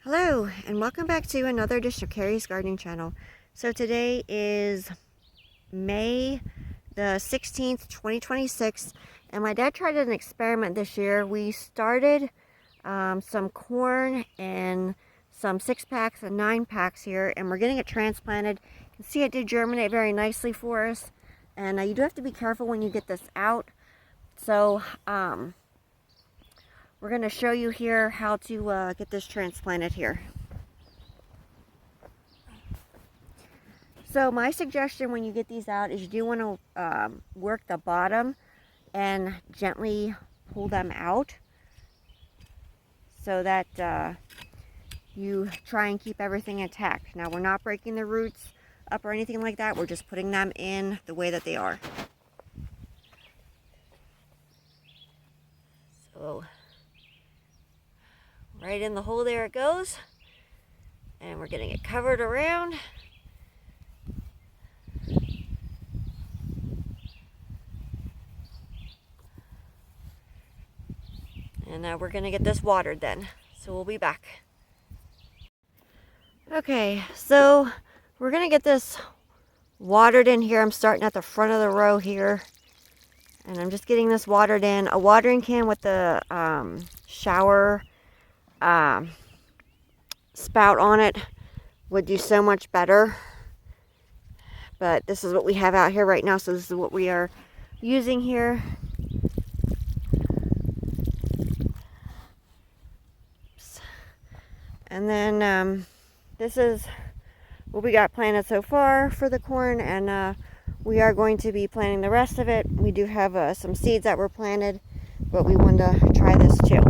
Hello and welcome back to another edition of Carrie's Gardening Channel. So today is May the 16th, 2026, and my dad tried an experiment this year. We started some corn and some 6-packs and 9-packs here, and we're getting it transplanted. You can see it did germinate very nicely for us, and you do have to be careful when you get this out. So we're going to show you here how to get this transplanted here. So my suggestion when you get these out is you do want to work the bottom and gently pull them out so that you try and keep everything intact. Now we're not breaking the roots up or anything like that. We're just putting them in the way that they are. So right in the hole there it goes, and we're getting it covered around. And now we're gonna get this watered then, so we'll be back. Okay, so we're gonna get this watered in here. I'm starting at the front of the row here, and I'm just getting this watered in. A watering can with the shower spout on it would do so much better, but this is what we have out here right now, so this is what we are using here. And then this is what we got planted so far for the corn, and we are going to be planting the rest of it. We do have some seeds that were planted, but we wanted to try this too.